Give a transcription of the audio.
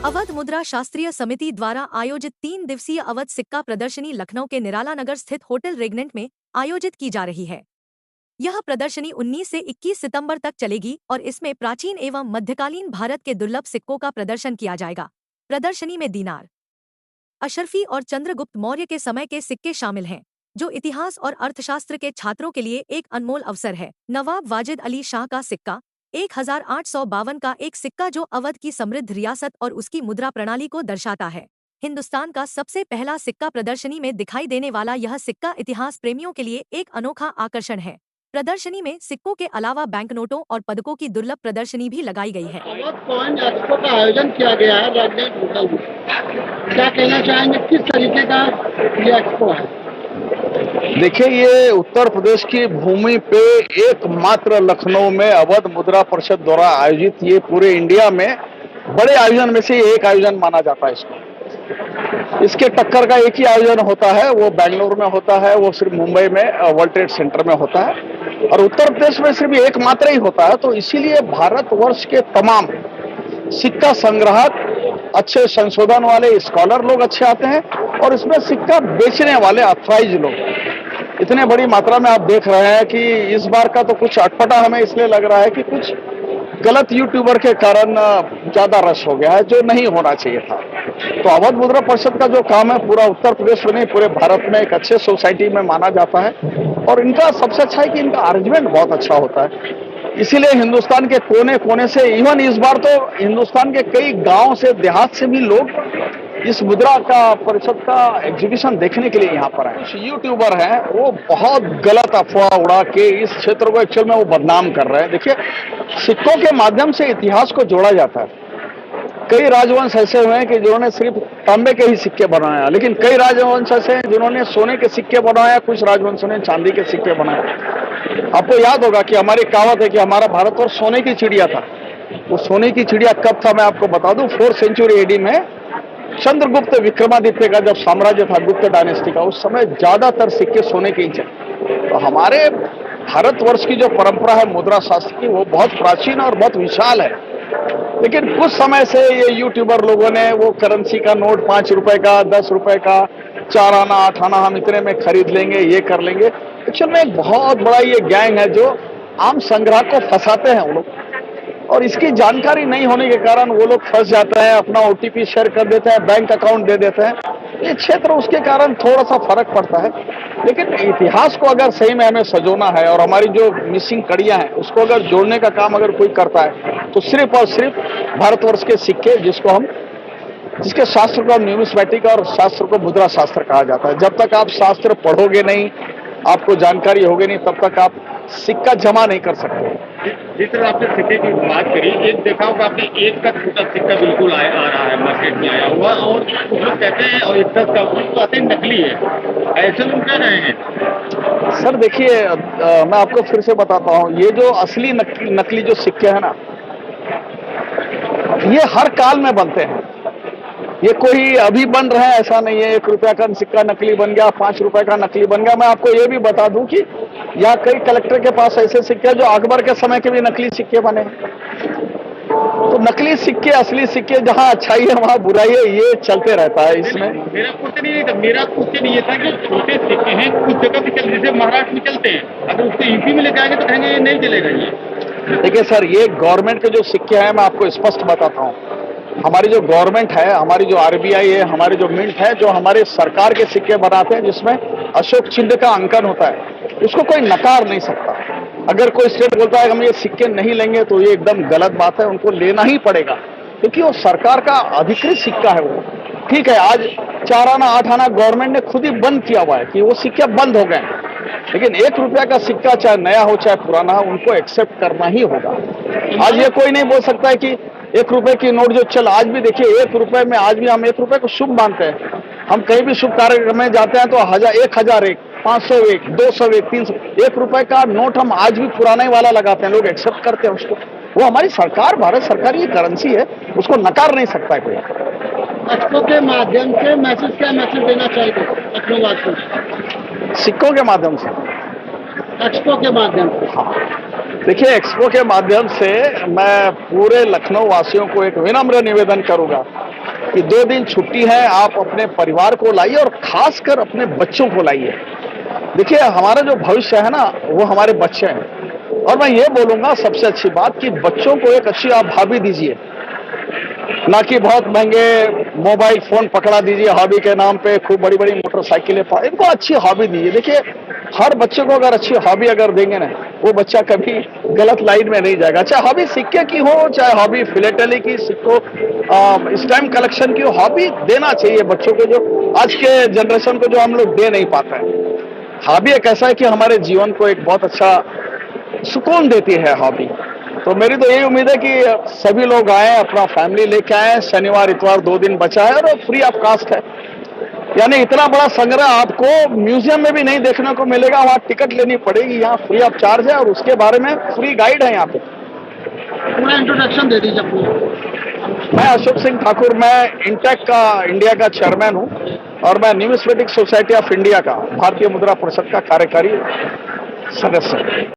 अवध मुद्रा शास्त्रीय समिति द्वारा आयोजित 3 दिवसीय अवध सिक्का प्रदर्शनी लखनऊ के निराला नगर स्थित होटल रेगनेंट में आयोजित की जा रही है। यह प्रदर्शनी 19 से 21 सितंबर तक चलेगी और इसमें प्राचीन एवं मध्यकालीन भारत के दुर्लभ सिक्कों का प्रदर्शन किया जाएगा। प्रदर्शनी में दीनार, अशरफी और चंद्रगुप्त मौर्य के समय के सिक्के शामिल हैं, जो इतिहास और अर्थशास्त्र के छात्रों के लिए एक अनमोल अवसर है। नवाब वाजिद अली शाह का सिक्का 1852 का एक सिक्का जो अवध की समृद्ध रियासत और उसकी मुद्रा प्रणाली को दर्शाता है। हिंदुस्तान का सबसे पहला सिक्का प्रदर्शनी में दिखाई देने वाला यह सिक्का इतिहास प्रेमियों के लिए एक अनोखा आकर्षण है। प्रदर्शनी में सिक्कों के अलावा बैंकनोटों और पदकों की दुर्लभ प्रदर्शनी भी लगाई गई है। अवध कॉइन एक्सपो का आयोजन किया गया है रेगनेंट होटल में। क्या कहना चाहेंगे, किस तरीके का ये एक्सपो है? देखिए, ये उत्तर प्रदेश की भूमि पे एकमात्र लखनऊ में अवध मुद्रा परिषद द्वारा आयोजित ये पूरे इंडिया में बड़े आयोजन में से एक आयोजन माना जाता है। इसके टक्कर का एक ही आयोजन होता है, वो बेंगलुरु में होता है, वो सिर्फ मुंबई में वर्ल्ड ट्रेड सेंटर में होता है और उत्तर प्रदेश में सिर्फ एकमात्र ही होता है। तो इसीलिए भारतवर्ष के तमाम सिक्का संग्राहक, अच्छे संशोधन वाले स्कॉलर लोग अच्छे आते हैं और इसमें सिक्का बेचने वाले अथराइज लोग इतने बड़ी मात्रा में आप देख रहे हैं कि इस बार का तो कुछ अटपटा हमें इसलिए लग रहा है कि कुछ गलत यूट्यूबर के कारण ज्यादा रश हो गया है, जो नहीं होना चाहिए था। तो अवध मुद्रा परिषद का जो काम है पूरा उत्तर प्रदेश में नहीं पूरे भारत में एक अच्छे सोसाइटी में माना जाता है और इनका सबसे अच्छा है कि इनका अरेंजमेंट बहुत अच्छा होता है। इसीलिए हिंदुस्तान के कोने कोने से, इवन इस बार तो हिंदुस्तान के कई गांव से, देहात से भी लोग इस मुद्रा का परिषद का एग्जीबिशन देखने के लिए यहाँ पर आए। कुछ यूट्यूबर हैं, वो बहुत गलत अफवाह उड़ा के इस क्षेत्र को एक्चुअल में वो बदनाम कर रहे हैं। देखिए, सिक्कों के माध्यम से इतिहास को जोड़ा जाता है। कई राजवंश ऐसे हुए हैं कि जिन्होंने सिर्फ तांबे के ही सिक्के बनाया, लेकिन कई राजवंश ऐसे हैं जिन्होंने सोने के सिक्के बनाया, कुछ राजवंशों ने चांदी के सिक्के बनाए। आपको याद होगा कि हमारी कहावत है कि हमारा भारतवर्ष सोने की चिड़िया था। वो सोने की चिड़िया कब था मैं आपको बता दूं, 4th सेंचुरी एडी में चंद्रगुप्त विक्रमादित्य का जब साम्राज्य था, गुप्त डायनेस्टी का, उस समय ज्यादातर सिक्के सोने के ही थे। तो हमारे भारतवर्ष की जो परंपरा है मुद्रा शास्त्र की, वो बहुत प्राचीन और बहुत विशाल है। लेकिन कुछ समय से ये यूट्यूबर लोगों ने वो करेंसी का नोट 5 रुपए का, 10 रुपए का, 4 आना 8 आना हम इतने में खरीद लेंगे, ये कर लेंगे। एक्चुअल में एक बहुत बड़ा ये गैंग है जो आम संग्राहक को फंसाते हैं वो लोग, और इसकी जानकारी नहीं होने के कारण वो लोग फंस जाते हैं, अपना OTP शेयर कर देते हैं, बैंक अकाउंट दे देते हैं। ये क्षेत्र उसके कारण थोड़ा सा फर्क पड़ता है। लेकिन इतिहास को अगर सही में हमें सजोना है और हमारी जो मिसिंग कड़ियां हैं उसको अगर जोड़ने का काम अगर कोई करता है तो सिर्फ और सिर्फ भारतवर्ष के सिक्के, जिसके शास्त्र को न्यूमिस्मेटिक और शास्त्र को मुद्रा शास्त्र कहा जाता है। जब तक आप शास्त्र पढ़ोगे नहीं, आपको जानकारी होगी नहीं, तब तक आप सिक्का जमा नहीं कर सकते। जिस तरह आपने सिक्के की बात करी, एक देखा होगा आपने, एक का छोटा सिक्का बिल्कुल आ रहा है मार्केट में आया हुआ, और कुछ लोग कहते हैं और 10 का कुछ तो आते हैं नकली है, ऐसे लोग कह रहे हैं। सर देखिए, मैं आपको फिर से बताता हूँ, ये जो असली नकली जो सिक्के हैं ना, ये हर काल में बनते हैं। ये कोई अभी बन रहे हैं ऐसा नहीं है। 1 रुपया का सिक्का नकली बन गया, 5 रुपए का नकली बन गया। मैं आपको ये भी बता दूं कि यहाँ कई कलेक्टर के पास ऐसे सिक्के जो अकबर के समय के भी नकली सिक्के बने। तो नकली सिक्के, असली सिक्के, जहाँ अच्छाई है वहाँ बुराई है, ये चलते रहता है। इसमें मेरा क्वेश्चन ये था कि छोटे सिक्के हैं, कुछ जगह भी चलते, जैसे महाराष्ट्र में चलते हैं, अगर उसको यूपी में लेके आएंगे तो कहेंगे ये नहीं चलेगा। ये देखिए सर, ये गवर्नमेंट के जो सिक्के हैं मैं आपको स्पष्ट बताता हूँ। हमारी जो गवर्नमेंट है, हमारी जो RBI है, हमारी जो मिंट है, जो हमारे सरकार के सिक्के बनाते हैं जिसमें अशोक चिन्ह का अंकन होता है, उसको कोई नकार नहीं सकता। अगर कोई स्टेट बोलता है हम ये सिक्के नहीं लेंगे तो ये एकदम गलत बात है, उनको लेना ही पड़ेगा, क्योंकि वो सरकार का अधिकृत सिक्का है। वो ठीक है, आज 4 आना 8 आना गवर्नमेंट ने खुद ही बंद किया हुआ है कि वो सिक्के बंद हो गए, लेकिन 1 रुपया का सिक्का चाहे नया हो चाहे पुराना हो, उनको एक्सेप्ट करना ही होगा। आज ये कोई नहीं बोल सकता है कि 1 रुपए की नोट जो चल, आज भी देखिए 1 रुपए में, आज भी हम 1 रुपए को शुभ मानते हैं। हम कहीं भी शुभ कार्यक्रम में जाते हैं तो 1001, 501, 201, 300, 1 रुपए का नोट हम आज भी पुराना ही वाला लगाते हैं, लोग एक्सेप्ट करते हैं उसको। वो हमारी सरकार, भारत सरकार की करेंसी है, उसको नकार नहीं सकता है कोई। एक्सपो के माध्यम से क्या मैसेज देना चाहिए लखनऊ वासियों को? सिक्कों के माध्यम से एक्सपो के माध्यम से। हाँ, देखिए एक्सपो के माध्यम से मैं पूरे लखनऊ वासियों को एक विनम्र निवेदन करूंगा कि 2 दिन छुट्टी है, आप अपने परिवार को लाइए और खासकर अपने बच्चों को लाइए। देखिए हमारा जो भविष्य है ना वो हमारे बच्चे हैं, और मैं ये बोलूंगा सबसे अच्छी बात कि बच्चों को एक अच्छी आप हॉबी दीजिए, ना कि बहुत महंगे मोबाइल फोन पकड़ा दीजिए हॉबी के नाम पे, खूब बड़ी बड़ी मोटरसाइकिलें इनको अच्छी हॉबी दीजिए। देखिए हर बच्चे को अगर अच्छी हॉबी अगर देंगे ना, वो बच्चा कभी गलत लाइन में नहीं जाएगा। चाहे हॉबी सिक्के की हो, चाहे हॉबी फिलेटली की, सिक्कों स्टैम्प कलेक्शन की हो, हॉबी देना चाहिए बच्चों को, जो आज के जनरेशन को जो हम लोग दे नहीं पाते हैं। हॉबी एक ऐसा है कि हमारे जीवन को एक बहुत अच्छा सुकून देती है हॉबी। तो मेरी तो यही उम्मीद है कि सभी लोग आए, अपना फैमिली लेके आए। शनिवार इतवार 2 दिन बचा है और फ्री ऑफ कास्ट है, यानी इतना बड़ा संग्रह आपको म्यूजियम में भी नहीं देखने को मिलेगा। वहां टिकट लेनी पड़ेगी, यहाँ फ्री ऑफ चार्ज है और उसके बारे में फ्री गाइड है यहाँ पे। पूरा इंट्रोडक्शन दे दीजिए अपनी। मैं अशोक सिंह ठाकुर, मैं इंटेक का इंडिया का चेयरमैन हूँ और मैं न्यूमिस्मेटिक सोसाइटी ऑफ इंडिया का, भारतीय मुद्रा परिषद का कार्यकारी सदस्य हूँ।